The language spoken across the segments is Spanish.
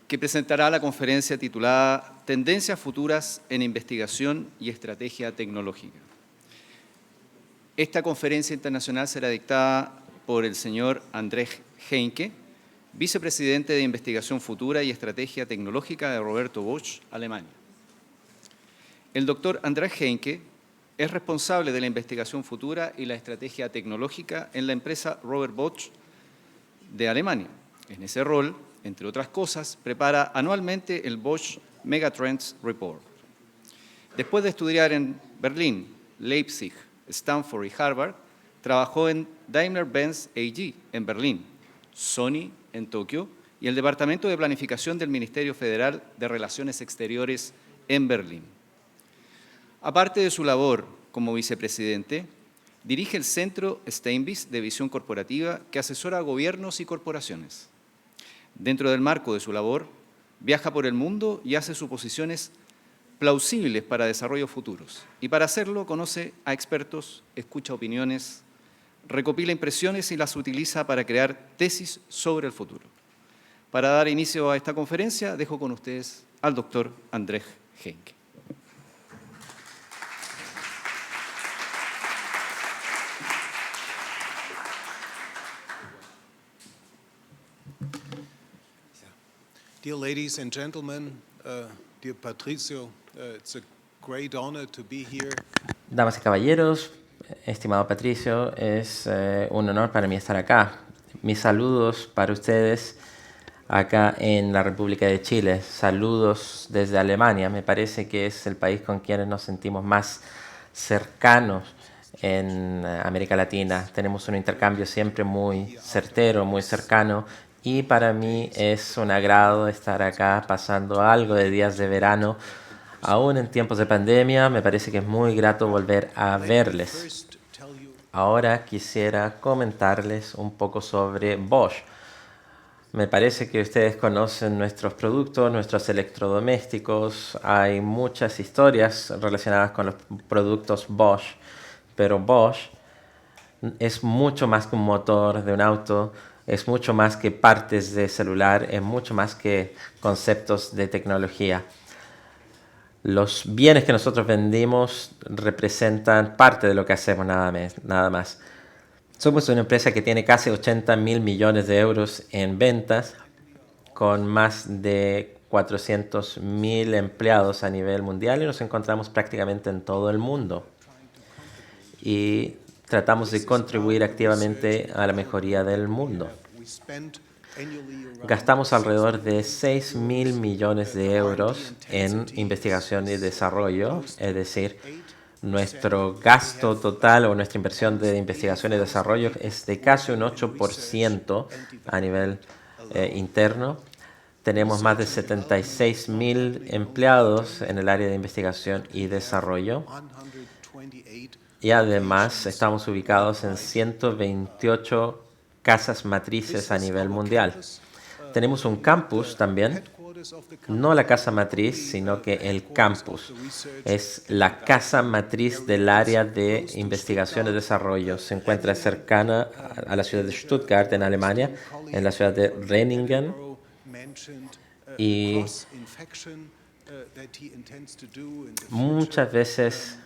que presentará la conferencia titulada Tendencias futuras en investigación y estrategia tecnológica. Esta conferencia internacional será dictada por el señor Andrés Heinke, vicepresidente de Investigación Futura y Estrategia Tecnológica de Roberto Bosch, Alemania. El doctor Andrés Heinke es responsable de la investigación futura y la estrategia tecnológica en la empresa Robert Bosch de Alemania. En ese rol, entre otras cosas, prepara anualmente el Bosch Megatrends Report. Después de estudiar en Berlín, Leipzig, Stanford y Harvard, trabajó en Daimler-Benz AG en Berlín, Sony en Tokio y el Departamento de Planificación del Ministerio Federal de Relaciones Exteriores en Berlín. Aparte de su labor como vicepresidente, dirige el Centro Steinbiss de Visión Corporativa que asesora a gobiernos y corporaciones. Dentro del marco de su labor, viaja por el mundo y hace suposiciones plausibles para desarrollos futuros. Y para hacerlo conoce a expertos, escucha opiniones, recopila impresiones y las utiliza para crear tesis sobre el futuro. Para dar inicio a esta conferencia, dejo con ustedes al doctor Andrés Heinke. Dear ladies and gentlemen, dear Patricio, it's a great honor to be here. Damas y caballeros, estimado Patricio, es un honor para mí estar acá. Mis saludos para ustedes acá en la República de Chile. Saludos desde Alemania. Me parece que es el país con quien nos sentimos más cercanos en América Latina. Tenemos un intercambio siempre muy certero, muy cercano. Y para mí es un agrado estar acá pasando algo de días de verano. Aún en tiempos de pandemia, me parece que es muy grato volver a verles. Ahora quisiera comentarles un poco sobre Bosch. Me parece que ustedes conocen nuestros productos, nuestros electrodomésticos. Hay muchas historias relacionadas con los productos Bosch, pero Bosch es mucho más que un motor de un auto. Es mucho más que partes de celular, es mucho más que conceptos de tecnología. Los bienes que nosotros vendimos representan parte de lo que hacemos nada más. Somos una empresa que tiene casi 80.000 millones de euros en ventas, con más de 400.000 empleados a nivel mundial y nos encontramos prácticamente en todo el mundo. Y tratamos de contribuir activamente a la mejoría del mundo. Gastamos alrededor de 6.000 millones de euros en investigación y desarrollo, es decir, nuestro gasto total o nuestra inversión de investigación y desarrollo es de casi un 8% a nivel interno. Tenemos más de 76.000 empleados en el área de investigación y desarrollo. Y además estamos ubicados en 128 casas matrices a nivel mundial. Tenemos un campus también, no la casa matriz, sino que el campus. Es la casa matriz del área de investigación y desarrollo. Se encuentra cercana a la ciudad de Stuttgart, en Alemania, en la ciudad de Renningen. Y muchas veces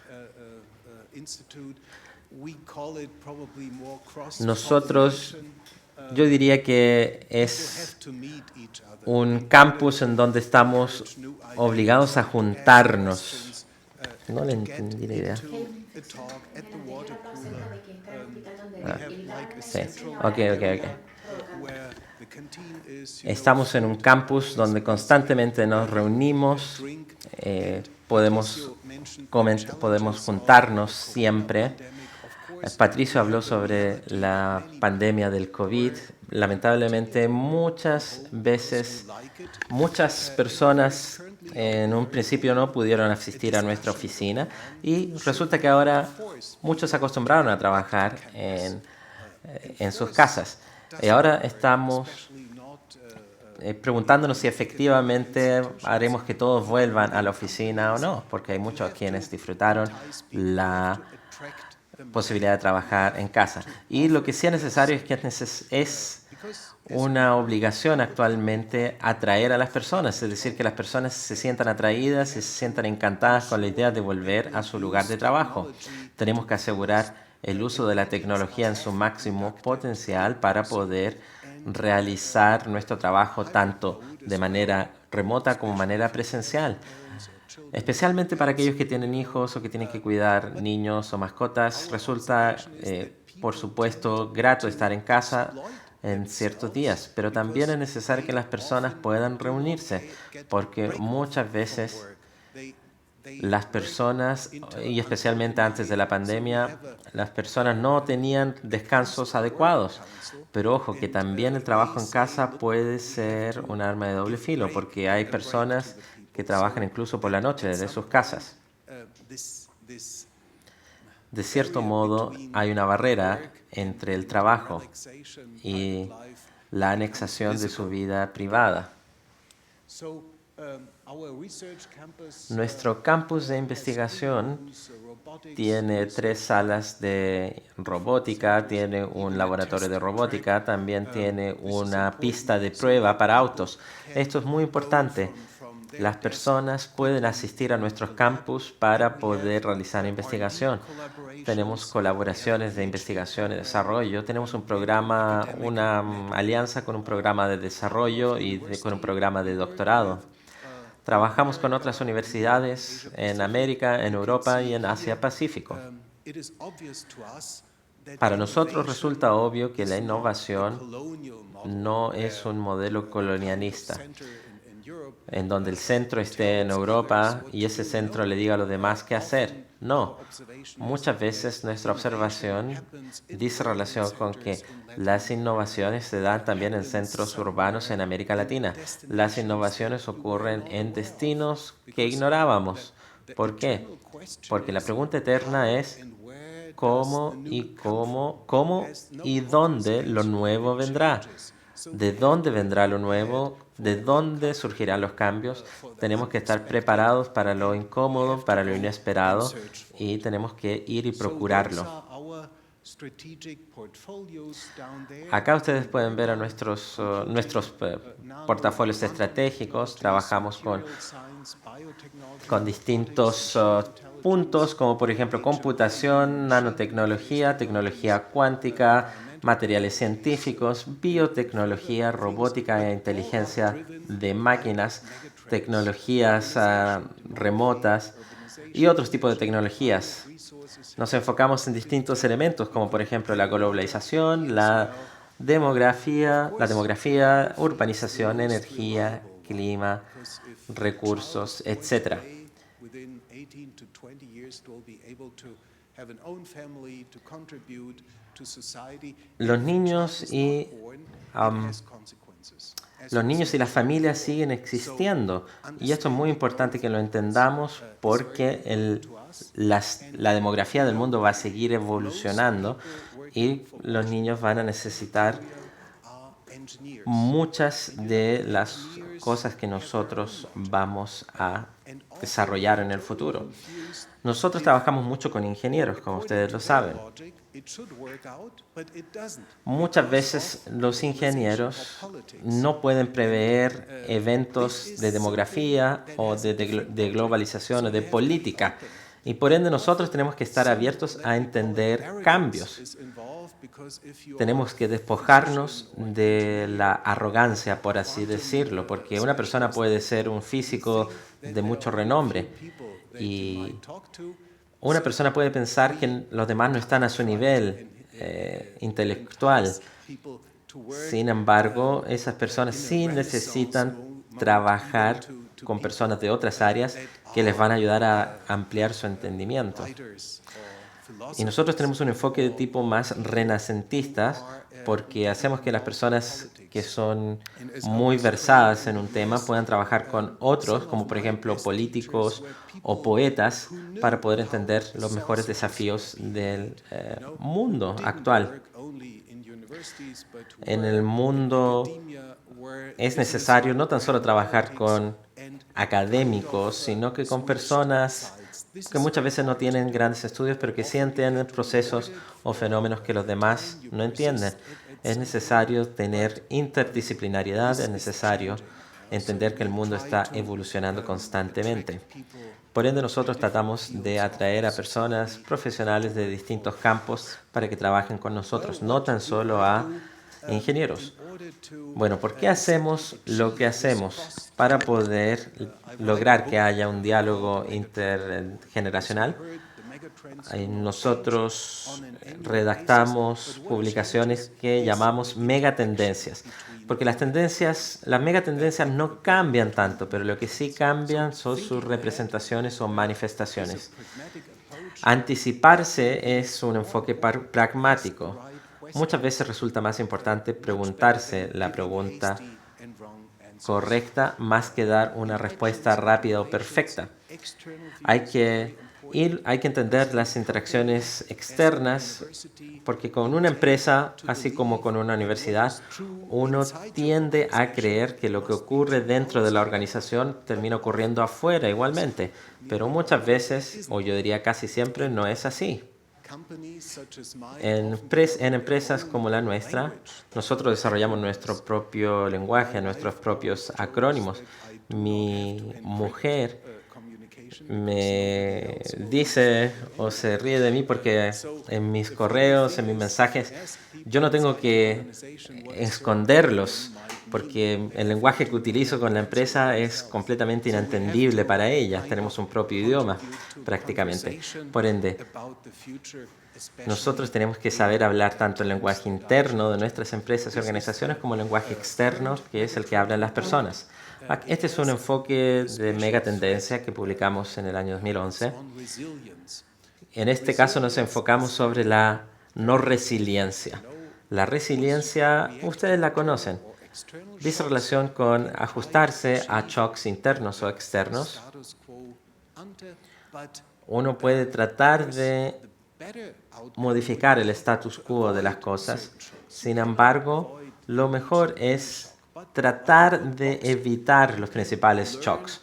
nosotros, yo diría que es un campus en donde estamos obligados a juntarnos. No le entendí la idea. Sí. Ok. Estamos en un campus donde constantemente nos reunimos, podemos juntarnos siempre. Patricio habló sobre la pandemia del COVID. Lamentablemente, muchas veces, muchas personas en un principio no pudieron asistir a nuestra oficina y resulta que ahora muchos se acostumbraron a trabajar en sus casas. Y ahora estamos preguntándonos si efectivamente haremos que todos vuelvan a la oficina o no, porque hay muchos quienes disfrutaron la posibilidad de trabajar en casa. Y lo que sí es necesario es una obligación actualmente atraer a las personas, es decir, que las personas se sientan atraídas y se sientan encantadas con la idea de volver a su lugar de trabajo. Tenemos que asegurar el uso de la tecnología en su máximo potencial para poder realizar nuestro trabajo tanto de manera remota como manera presencial. Especialmente para aquellos que tienen hijos o que tienen que cuidar niños o mascotas, resulta, por supuesto, grato estar en casa en ciertos días, pero también es necesario que las personas puedan reunirse, porque muchas veces las personas, y especialmente antes de la pandemia, las personas no tenían descansos adecuados. Pero ojo, que también el trabajo en casa puede ser un arma de doble filo, porque hay personas que trabajan incluso por la noche desde sus casas. De cierto modo, hay una barrera entre el trabajo y la anexación de su vida privada. Nuestro campus de investigación tiene 3 salas de robótica, tiene un laboratorio de robótica, también tiene una pista de prueba para autos. Esto es muy importante. Las personas pueden asistir a nuestros campus para poder realizar investigación. Tenemos colaboraciones de investigación y desarrollo. Tenemos un programa, una alianza con un programa de desarrollo y con un programa de doctorado. Trabajamos con otras universidades en América, en Europa y en Asia-Pacífico. Para nosotros resulta obvio que la innovación no es un modelo colonialista, en donde el centro esté en Europa y ese centro le diga a los demás qué hacer. No. Muchas veces nuestra observación dice relación con que las innovaciones se dan también en centros urbanos en América Latina. Las innovaciones ocurren en destinos que ignorábamos. ¿Por qué? Porque la pregunta eterna es cómo y dónde lo nuevo vendrá. ¿De dónde vendrá lo nuevo? ¿De dónde surgirán los cambios? Tenemos que estar preparados para lo incómodo, para lo inesperado, y tenemos que ir y procurarlo. Acá ustedes pueden ver a nuestros portafolios estratégicos. Trabajamos con distintos puntos, como por ejemplo computación, nanotecnología, tecnología cuántica, materiales científicos, biotecnología, robótica e inteligencia de máquinas, tecnologías remotas y otros tipos de tecnologías. Nos enfocamos en distintos elementos, como por ejemplo la globalización, la demografía, urbanización, energía, clima, recursos, etc. Los niños y las familias siguen existiendo, y esto es muy importante que lo entendamos, porque la demografía del mundo va a seguir evolucionando y los niños van a necesitar muchas de las cosas que nosotros vamos a desarrollar en el futuro. Nosotros trabajamos mucho con ingenieros, como ustedes lo saben. Muchas veces los ingenieros no pueden prever eventos de demografía o de globalización o de política. Y por ende nosotros tenemos que estar abiertos a entender cambios. Tenemos que despojarnos de la arrogancia, por así decirlo, porque una persona puede ser un físico de mucho renombre y una persona puede pensar que los demás no están a su nivel intelectual. Sin embargo, esas personas sí necesitan trabajar con personas de otras áreas que les van a ayudar a ampliar su entendimiento. Y nosotros tenemos un enfoque de tipo más renacentista, porque hacemos que las personas que son muy versadas en un tema puedan trabajar con otros, como por ejemplo políticos o poetas, para poder entender los mejores desafíos del mundo actual. En el mundo es necesario no tan solo trabajar con académicos, sino que con personas que muchas veces no tienen grandes estudios, pero que sí entienden procesos o fenómenos que los demás no entienden. Es necesario tener interdisciplinariedad, es necesario entender que el mundo está evolucionando constantemente. Por ende, nosotros tratamos de atraer a personas profesionales de distintos campos para que trabajen con nosotros, no tan solo a ingenieros. Bueno, ¿por qué hacemos lo que hacemos? Para poder lograr que haya un diálogo intergeneracional. Nosotros redactamos publicaciones que llamamos megatendencias, porque las megatendencias no cambian tanto, pero lo que sí cambian son sus representaciones o manifestaciones. Anticiparse es un enfoque pragmático. Muchas veces resulta más importante preguntarse la pregunta correcta más que dar una respuesta rápida o perfecta. Hay que entender las interacciones externas, porque con una empresa, así como con una universidad, uno tiende a creer que lo que ocurre dentro de la organización termina ocurriendo afuera igualmente, pero muchas veces, o yo diría casi siempre, no es así. En empresas como la nuestra, nosotros desarrollamos nuestro propio lenguaje, nuestros propios acrónimos. Mi mujer me dice o se ríe de mí porque en mis correos, en mis mensajes, yo no tengo que esconderlos porque el lenguaje que utilizo con la empresa es completamente inentendible para ella. Tenemos un propio idioma prácticamente. Por ende, nosotros tenemos que saber hablar tanto el lenguaje interno de nuestras empresas y organizaciones como el lenguaje externo, que es el que hablan las personas. Este es un enfoque de megatendencia que publicamos en el año 2011. En este caso nos enfocamos sobre la no resiliencia. La resiliencia, ustedes la conocen, dice relación con ajustarse a shocks internos o externos. Uno puede tratar de modificar el status quo de las cosas. Sin embargo, lo mejor es tratar de evitar los principales shocks.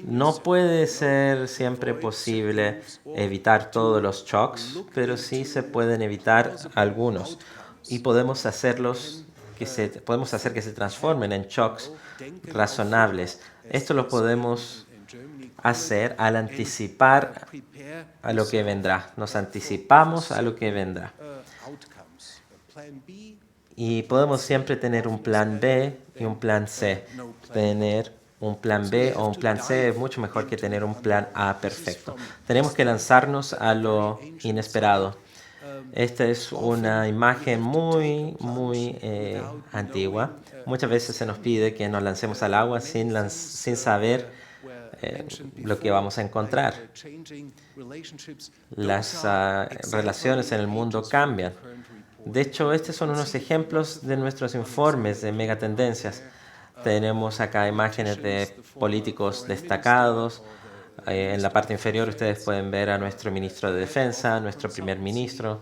No puede ser siempre posible evitar todos los shocks, pero sí se pueden evitar algunos y podemos hacer que se transformen en shocks razonables. Esto lo podemos hacer al anticipar a lo que vendrá. Nos anticipamos a lo que vendrá. Y podemos siempre tener un plan B y un plan C. Tener un plan B o un plan C es mucho mejor que tener un plan A perfecto. Tenemos que lanzarnos a lo inesperado. Esta es una imagen muy antigua. Muchas veces se nos pide que nos lancemos al agua sin saber lo que vamos a encontrar. Las relaciones en el mundo cambian. De hecho, estos son unos ejemplos de nuestros informes de megatendencias. Tenemos acá imágenes de políticos destacados. En la parte inferior ustedes pueden ver a nuestro ministro de Defensa, nuestro primer ministro.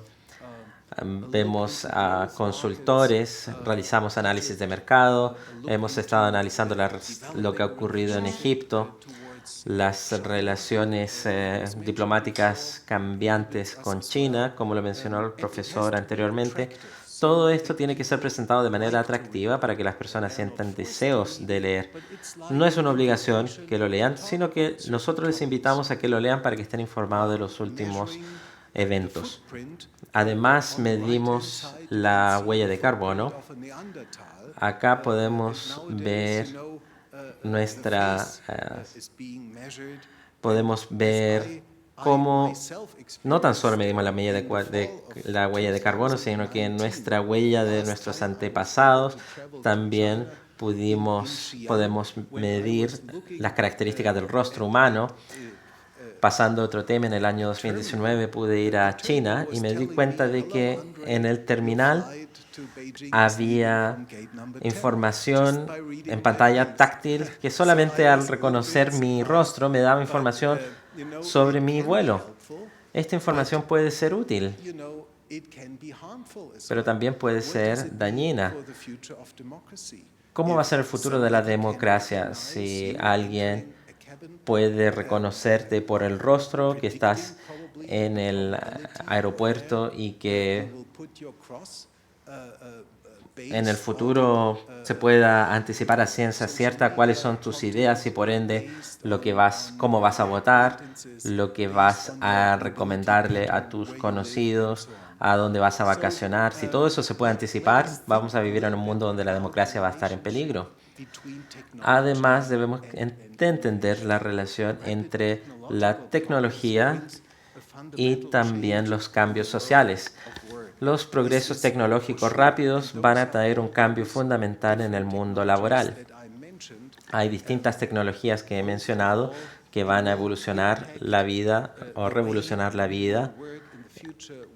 Vemos a consultores, realizamos análisis de mercado, hemos estado analizando lo que ha ocurrido en Egipto, las relaciones diplomáticas cambiantes con China, como lo mencionó el profesor anteriormente. Todo esto tiene que ser presentado de manera atractiva para que las personas sientan deseos de leer. No es una obligación que lo lean, sino que nosotros les invitamos a que lo lean para que estén informados de los últimos eventos. Además, medimos la huella de carbono. Acá podemos ver cómo no tan solo medimos la huella de carbono, sino que nuestra huella de nuestros antepasados también podemos medir las características del rostro humano. Pasando a otro tema, en el año 2019 pude ir a China y me di cuenta de que en el terminal había información en pantalla táctil que solamente al reconocer mi rostro me daba información sobre mi vuelo. Esta información puede ser útil, pero también puede ser dañina. ¿Cómo va a ser el futuro de la democracia si alguien puede reconocerte por el rostro, que estás en el aeropuerto y que en el futuro se pueda anticipar a ciencia cierta cuáles son tus ideas y por ende cómo vas a votar, lo que vas a recomendarle a tus conocidos, a dónde vas a vacacionar. Si todo eso se puede anticipar, vamos a vivir en un mundo donde la democracia va a estar en peligro. Además, debemos entender la relación entre la tecnología y también los cambios sociales. Los progresos tecnológicos rápidos van a traer un cambio fundamental en el mundo laboral. Hay distintas tecnologías que he mencionado que van a evolucionar la vida o revolucionar la vida.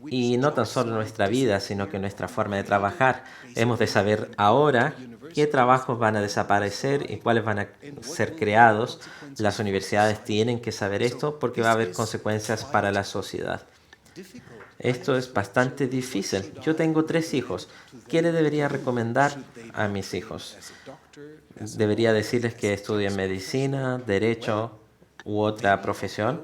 Y no tan solo nuestra vida, sino que nuestra forma de trabajar. Hemos de saber ahora qué trabajos van a desaparecer y cuáles van a ser creados. Las universidades tienen que saber esto porque va a haber consecuencias para la sociedad. Esto es bastante difícil. Yo tengo 3 hijos. ¿Qué le debería recomendar a mis hijos? ¿Debería decirles que estudien medicina, derecho u otra profesión?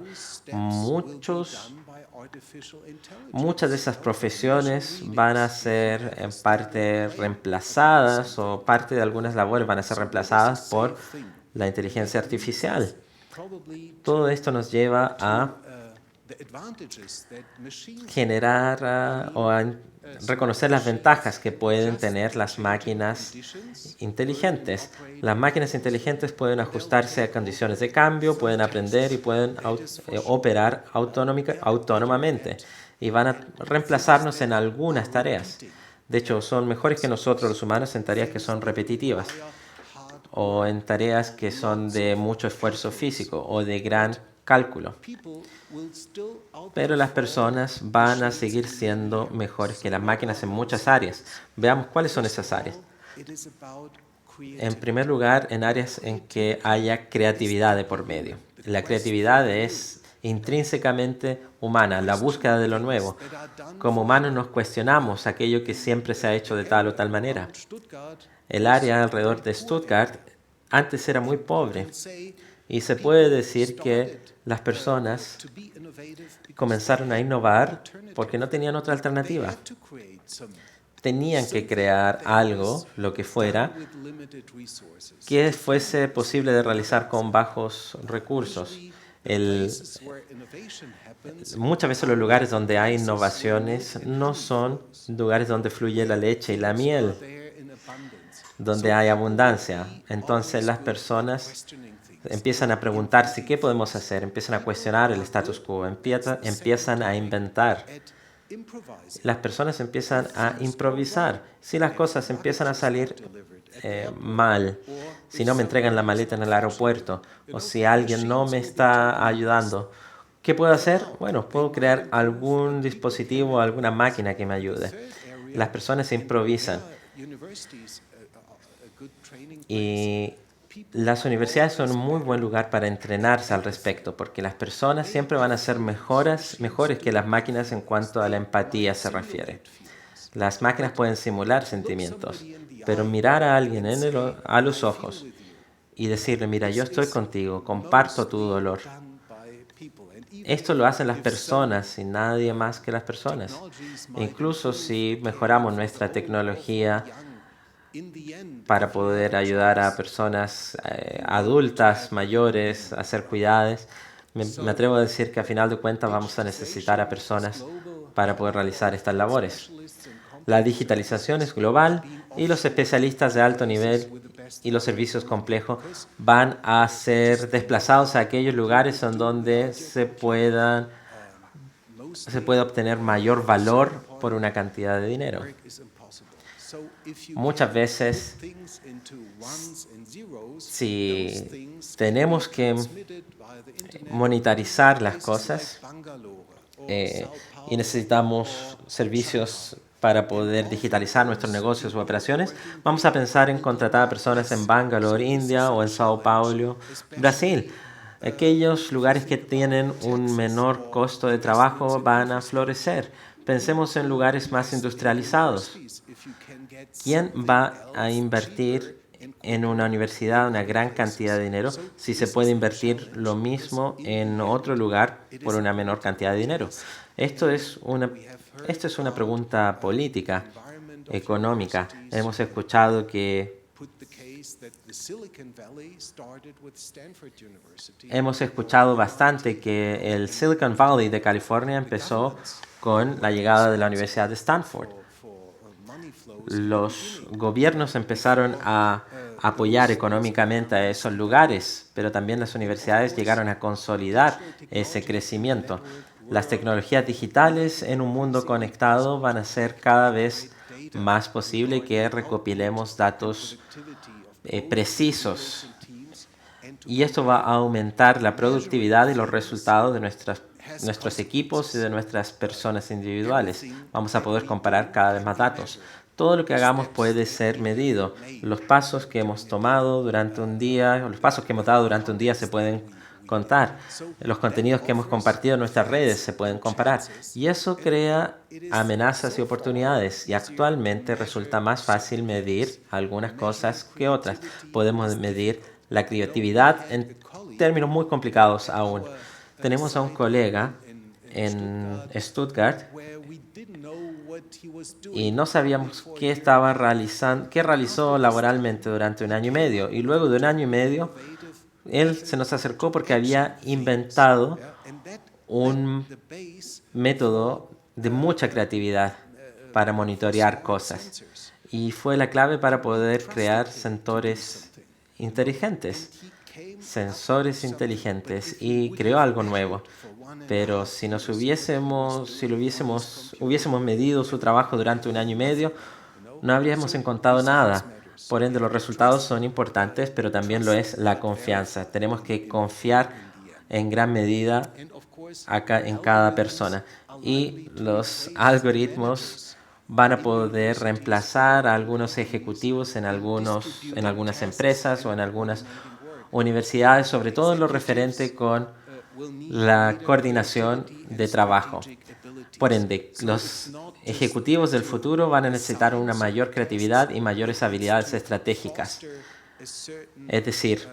Muchas de esas profesiones van a ser en parte reemplazadas o parte de algunas labores van a ser reemplazadas por la inteligencia artificial. Todo esto nos lleva a generar o a reconocer las ventajas que pueden tener las máquinas inteligentes. Las máquinas inteligentes pueden ajustarse a condiciones de cambio, pueden aprender y pueden operar autónomamente y van a reemplazarnos en algunas tareas. De hecho, son mejores que nosotros los humanos en tareas que son repetitivas o en tareas que son de mucho esfuerzo físico o de gran cálculo. Pero las personas van a seguir siendo mejores que las máquinas en muchas áreas. Veamos cuáles son esas áreas. En primer lugar, en áreas en que haya creatividad de por medio. La creatividad es intrínsecamente humana, la búsqueda de lo nuevo. Como humanos nos cuestionamos aquello que siempre se ha hecho de tal o tal manera. El área alrededor de Stuttgart antes era muy pobre. Y se puede decir que las personas comenzaron a innovar porque no tenían otra alternativa. Tenían que crear algo, lo que fuera, que fuese posible de realizar con bajos recursos. Muchas veces los lugares donde hay innovaciones no son lugares donde fluye la leche y la miel, donde hay abundancia. Entonces las personas empiezan a preguntarse qué podemos hacer, empiezan a cuestionar el status quo, empiezan a inventar. Las personas empiezan a improvisar. Si las cosas empiezan a salir mal, si no me entregan la maleta en el aeropuerto o si alguien no me está ayudando, ¿qué puedo hacer? Bueno, puedo crear algún dispositivo, alguna máquina que me ayude. Las personas improvisan. Y las universidades son un muy buen lugar para entrenarse al respecto, porque las personas siempre van a ser mejores que las máquinas en cuanto a la empatía se refiere. Las máquinas pueden simular sentimientos, pero mirar a alguien a los ojos y decirle, mira, yo estoy contigo, comparto tu dolor. Esto lo hacen las personas y nadie más que las personas. Incluso si mejoramos nuestra tecnología para poder ayudar a personas adultas, mayores, a ser cuidadas. Me atrevo a decir que a final de cuentas vamos a necesitar a personas para poder realizar estas labores. La digitalización es global y los especialistas de alto nivel y los servicios complejos van a ser desplazados a aquellos lugares en donde se puede obtener mayor valor por una cantidad de dinero. Muchas veces, si tenemos que monitorizar las cosas y necesitamos servicios para poder digitalizar nuestros negocios u operaciones, vamos a pensar en contratar a personas en Bangalore, India, o en Sao Paulo, Brasil. Aquellos lugares que tienen un menor costo de trabajo van a florecer. Pensemos en lugares más industrializados. ¿Quién va a invertir en una universidad una gran cantidad de dinero si se puede invertir lo mismo en otro lugar por una menor cantidad de dinero? Esto es una pregunta política, económica. Hemos escuchado que bastante que el Silicon Valley de California empezó con la llegada de la Universidad de Stanford. Los gobiernos empezaron a apoyar económicamente a esos lugares, pero también las universidades llegaron a consolidar ese crecimiento. Las tecnologías digitales en un mundo conectado van a ser cada vez más posible que recopilemos datos precisos. Y esto va a aumentar la productividad y los resultados de nuestros equipos y de nuestras personas individuales. Vamos a poder comparar cada vez más datos. Todo lo que hagamos puede ser medido. Los pasos que hemos tomado durante un día, o los pasos que hemos dado durante un día se pueden contar. Los contenidos que hemos compartido en nuestras redes se pueden comparar. Y eso crea amenazas y oportunidades. Y actualmente resulta más fácil medir algunas cosas que otras. Podemos medir la creatividad en términos muy complicados aún. Tenemos a un colega en Stuttgart y no sabíamos qué realizó laboralmente durante un año y medio. Y luego de un año y medio, él se nos acercó porque había inventado un método de mucha creatividad para monitorear cosas. Y fue la clave para poder crear sensores inteligentes, y creó algo nuevo. Pero si hubiésemos medido su trabajo durante un año y medio, no habríamos encontrado nada. Por ende, los resultados son importantes, pero también lo es la confianza. Tenemos que confiar en gran medida en cada persona. Y los algoritmos van a poder reemplazar a algunos ejecutivos en algunas empresas o en algunas universidades, sobre todo en lo referente con la coordinación de trabajo. Por ende, los ejecutivos del futuro van a necesitar una mayor creatividad y mayores habilidades estratégicas. Es decir,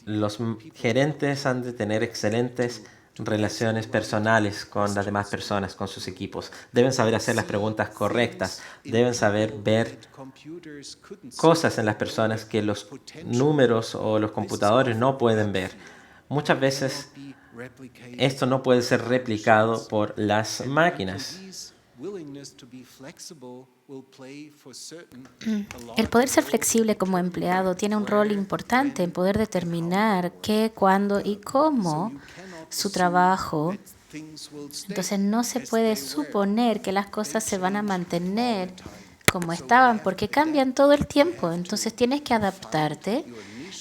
los gerentes han de tener excelentes relaciones personales con las demás personas, con sus equipos. Deben saber hacer las preguntas correctas. Deben saber ver cosas en las personas que los números o los computadores no pueden ver. Muchas veces esto no puede ser replicado por las máquinas. El poder ser flexible como empleado tiene un rol importante en poder determinar qué, cuándo y cómo su trabajo. Entonces no se puede suponer que las cosas se van a mantener como estaban porque cambian todo el tiempo. Entonces tienes que adaptarte.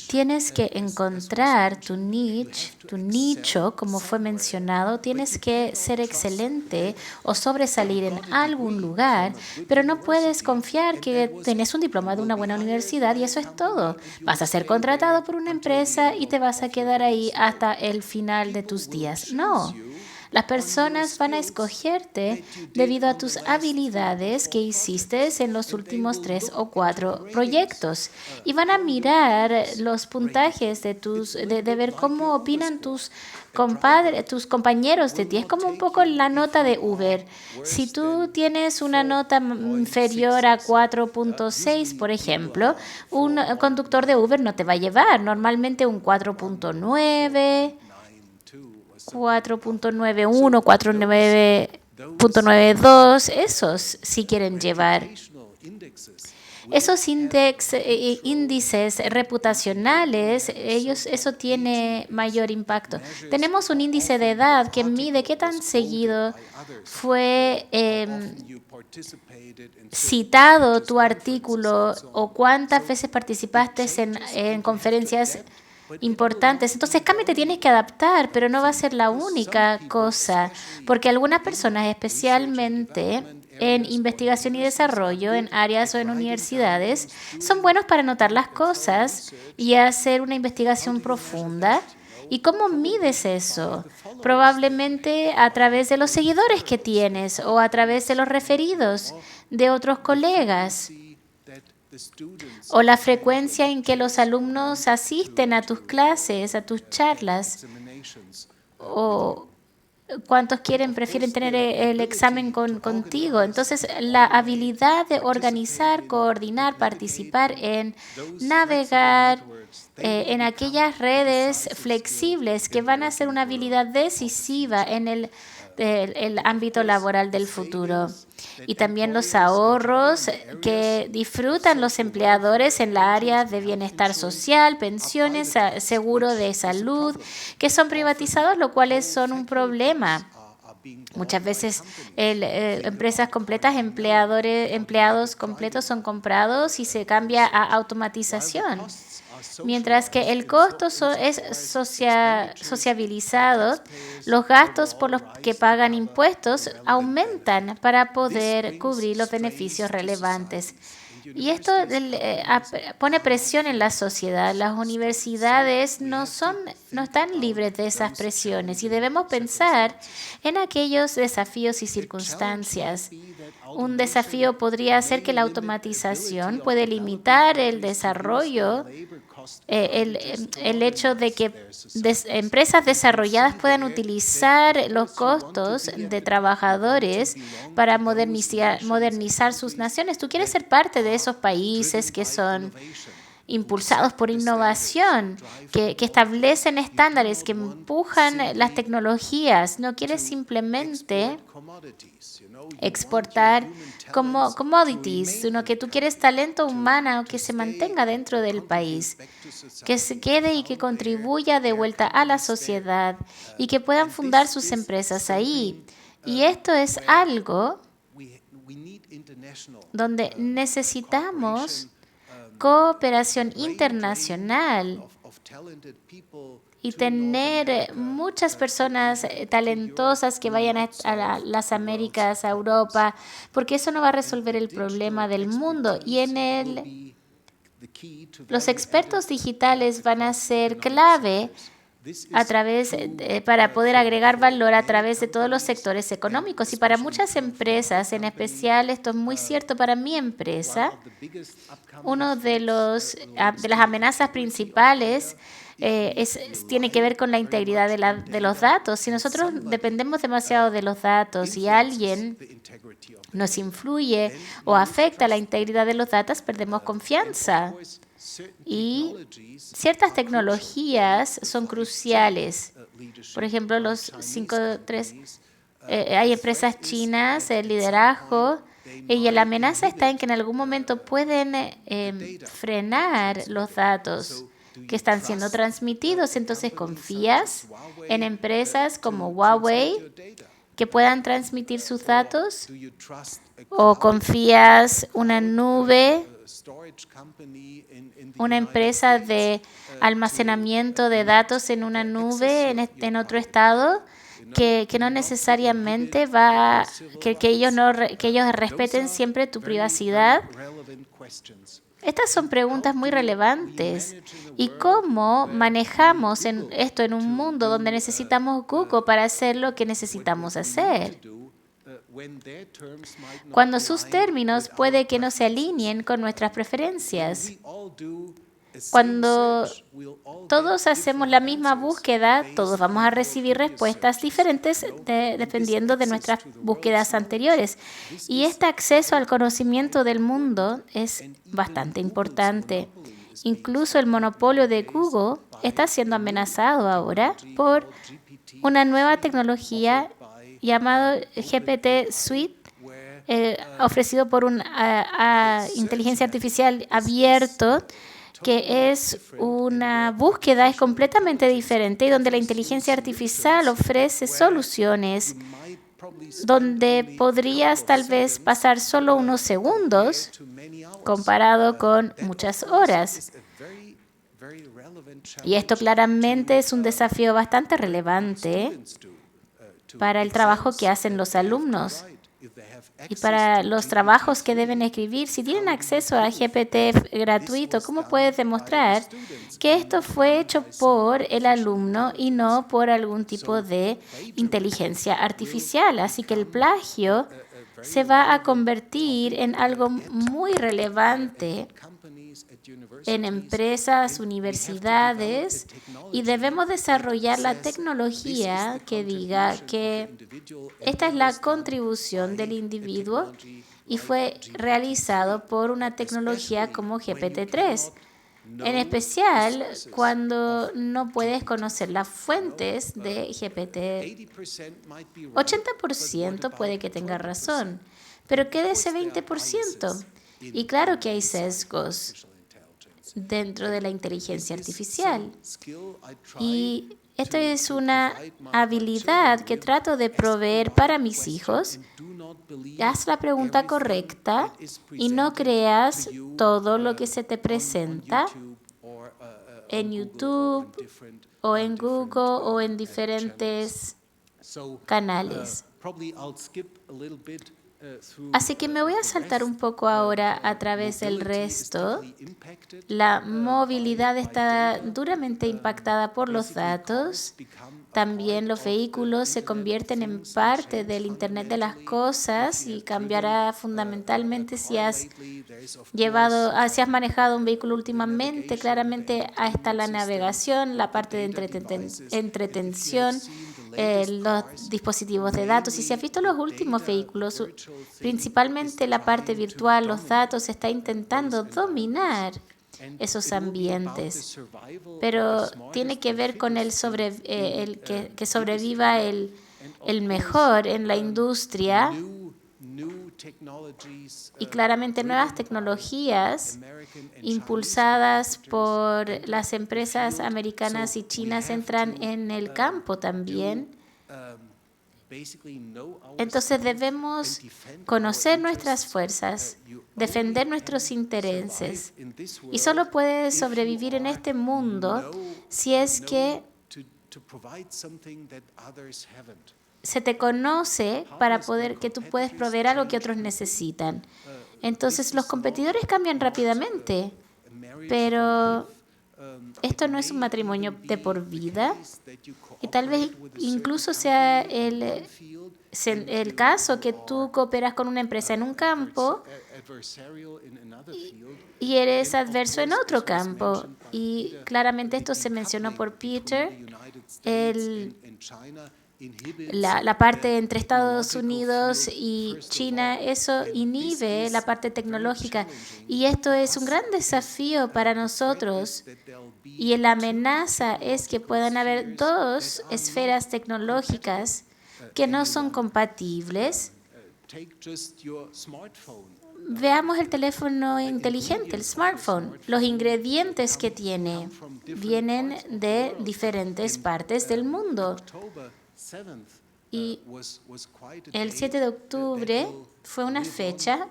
Tienes que encontrar tu nicho, como fue mencionado. Tienes que ser excelente o sobresalir en algún lugar, pero no puedes confiar que tenés un diploma de una buena universidad y eso es todo. Vas a ser contratado por una empresa y te vas a quedar ahí hasta el final de tus días. No. Las personas van a escogerte debido a tus habilidades que hiciste en los últimos 3 o 4 proyectos y van a mirar los puntajes de ver cómo opinan tus compañeros de ti. Es como un poco la nota de Uber. Si tú tienes una nota inferior a 4.6, por ejemplo, un conductor de Uber no te va a llevar. Normalmente un 4.9, 4.91, 4.92, esos sí quieren llevar. Esos índices reputacionales, eso tiene mayor impacto. Tenemos un índice de edad que mide qué tan seguido fue citado tu artículo o cuántas veces participaste en conferencias importantes. Entonces, Cami, te tienes que adaptar, pero no va a ser la única cosa, porque algunas personas, especialmente en investigación y desarrollo, en áreas o en universidades, son buenos para anotar las cosas y hacer una investigación profunda. ¿Y cómo mides eso? Probablemente a través de los seguidores que tienes o a través de los referidos de otros colegas. o la frecuencia en que los alumnos asisten a tus clases, a tus charlas, o cuántos prefieren tener el examen contigo. Entonces, la habilidad de organizar, coordinar, participar en navegar en aquellas redes flexibles que van a ser una habilidad decisiva en el ámbito laboral del futuro. Y también los ahorros que disfrutan los empleadores en la área de bienestar social, pensiones, seguro de salud, que son privatizados, lo cual son un problema. Muchas veces empresas completas, empleados completos son comprados y se cambia a automatización. Mientras que el costo es sociabilizado, los gastos por los que pagan impuestos aumentan para poder cubrir los beneficios relevantes. Y esto pone presión en la sociedad. Las universidades no están libres de esas presiones y debemos pensar en aquellos desafíos y circunstancias. Un desafío podría ser que la automatización puede limitar el desarrollo, el hecho de que empresas desarrolladas puedan utilizar los costos de trabajadores para modernizar sus naciones. Tú quieres ser parte de esos países que son impulsados por innovación, que establecen estándares, que empujan las tecnologías. No quieres simplemente exportar como commodities, sino que tú quieres talento humano que se mantenga dentro del país, que se quede y que contribuya de vuelta a la sociedad y que puedan fundar sus empresas ahí. Y esto es algo donde necesitamos cooperación internacional y tener muchas personas talentosas que vayan a las Américas, a Europa, porque eso no va a resolver el problema del mundo. Y los expertos digitales van a ser clave para poder agregar valor a través de todos los sectores económicos. Y para muchas empresas, en especial, esto es muy cierto para mi empresa, uno de las amenazas principales tiene que ver con la integridad de los datos. Si nosotros dependemos demasiado de los datos y alguien nos influye o afecta la integridad de los datos, perdemos confianza. Y ciertas tecnologías son cruciales. Por ejemplo, los 5.3, hay empresas chinas, el liderazgo, y la amenaza está en que en algún momento pueden frenar los datos que están siendo transmitidos. Entonces, ¿confías en empresas como Huawei que puedan transmitir sus datos? ¿O confías una nube, una empresa de almacenamiento de datos en una nube en otro estado que no necesariamente que ellos respeten siempre tu privacidad? Estas son preguntas muy relevantes. ¿Y cómo manejamos esto en un mundo donde necesitamos Google para hacer lo que necesitamos hacer? Cuando sus términos puede que no se alineen con nuestras preferencias. Cuando todos hacemos la misma búsqueda, todos vamos a recibir respuestas diferentes dependiendo de nuestras búsquedas anteriores. Y este acceso al conocimiento del mundo es bastante importante. Incluso el monopolio de Google está siendo amenazado ahora por una nueva tecnología llamada GPT Suite, ofrecido por una inteligencia artificial abierto, que es una búsqueda es completamente diferente y donde la inteligencia artificial ofrece soluciones donde podrías tal vez pasar solo unos segundos comparado con muchas horas. Y esto claramente es un desafío bastante relevante para el trabajo que hacen los alumnos y para los trabajos que deben escribir. Si tienen acceso a GPT gratuito, ¿cómo puedes demostrar que esto fue hecho por el alumno y no por algún tipo de inteligencia artificial? Así que el plagio se va a convertir en algo muy relevante en empresas, universidades, y debemos desarrollar la tecnología que diga que esta es la contribución del individuo y fue realizado por una tecnología como GPT-3. En especial cuando no puedes conocer las fuentes de GPT. 80% puede que tenga razón, pero ¿qué de ese 20%? Y claro que hay sesgos dentro de la inteligencia artificial. Y esto es una habilidad que trato de proveer para mis hijos. Haz la pregunta correcta y no creas todo lo que se te presenta en YouTube o en Google o en diferentes canales. Así que me voy a saltar un poco ahora a través del resto. La movilidad está duramente impactada por los datos. También los vehículos se convierten en parte del Internet de las cosas y cambiará fundamentalmente si has manejado un vehículo últimamente. Claramente ahí está la navegación, la parte de entretención, los dispositivos de datos. Y si has visto los últimos vehículos, principalmente la parte virtual, los datos, está intentando dominar esos ambientes. Pero tiene que ver con que sobreviva el mejor en la industria. Y claramente nuevas tecnologías impulsadas por las empresas americanas y chinas entran en el campo también. Entonces debemos conocer nuestras fuerzas, defender nuestros intereses. Y solo puedes sobrevivir en este mundo si es que se te conoce para poder que tú puedes proveer algo que otros necesitan. Entonces los competidores cambian rápidamente, pero esto no es un matrimonio de por vida y tal vez incluso sea el caso que tú cooperas con una empresa en un campo y eres adverso en otro campo. Y claramente esto se mencionó por Peter. La parte entre Estados Unidos y China, eso inhibe la parte tecnológica. Y esto es un gran desafío para nosotros. Y la amenaza es que puedan haber dos esferas tecnológicas que no son compatibles. Veamos el teléfono inteligente, el smartphone. Los ingredientes que tiene vienen de diferentes partes del mundo. Y el 7 de octubre fue una fecha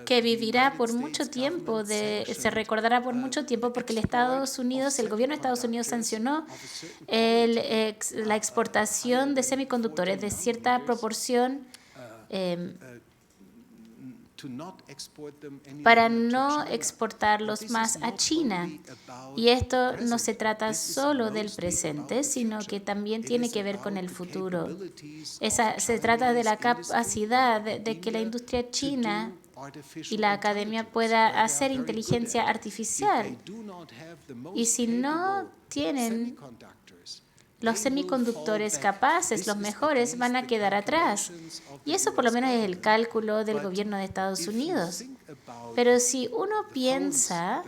que vivirá por mucho tiempo, se recordará por mucho tiempo porque el gobierno de Estados Unidos sancionó la exportación de semiconductores de cierta proporción para no exportarlos más a China. Y esto no se trata solo del presente, sino que también tiene que ver con el futuro. Se trata de la capacidad de que la industria china y la academia pueda hacer inteligencia artificial. Y si no tienen los semiconductores capaces, los mejores, van a quedar atrás. Y eso por lo menos es el cálculo del gobierno de Estados Unidos. Pero si uno piensa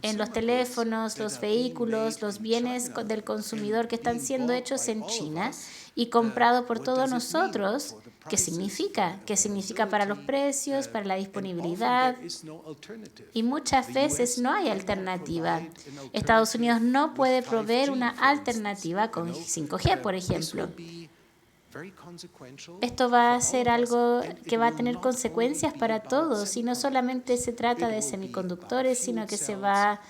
en los teléfonos, los vehículos, los bienes del consumidor que están siendo hechos en China y comprados por todos nosotros, ¿qué significa? ¿Qué significa para los precios, para la disponibilidad? Y muchas veces no hay alternativa. Estados Unidos no puede proveer una alternativa con 5G, por ejemplo. Esto va a ser algo que va a tener consecuencias para todos y no solamente se trata de semiconductores, sino que va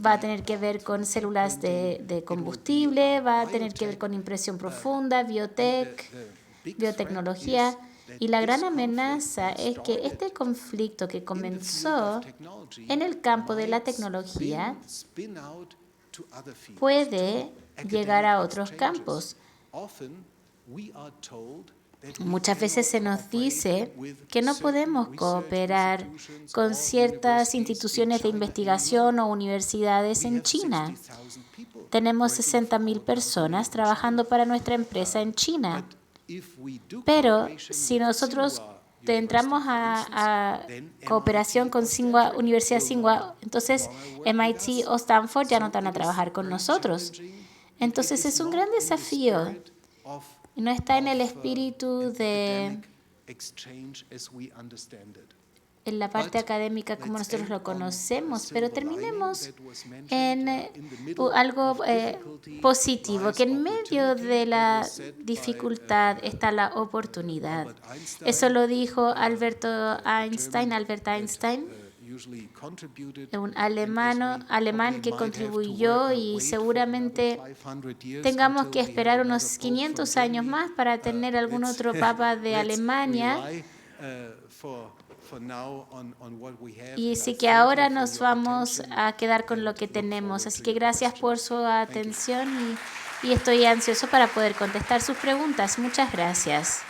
a tener que ver con células de combustible, va a tener que ver con impresión profunda, biotecnología. Y la gran amenaza es que este conflicto que comenzó en el campo de la tecnología puede llegar a otros campos. Muchas veces se nos dice que no podemos cooperar con ciertas instituciones de investigación o universidades en China. Tenemos 60.000 personas trabajando para nuestra empresa en China. Pero si nosotros entramos a cooperación con Universidad Tsinghua, entonces MIT o Stanford ya no van a trabajar con nosotros. Entonces es un gran desafío. No está en el espíritu en la parte académica como nosotros lo conocemos, pero terminemos en algo positivo, que en medio de la dificultad está la oportunidad. Eso lo dijo Albert Einstein, un alemán que contribuyó, y seguramente tengamos que esperar unos 500 años más para tener algún otro papa de Alemania. Y sí que ahora nos vamos a quedar con lo que tenemos. Así que gracias por su atención y estoy ansioso para poder contestar sus preguntas. Muchas gracias.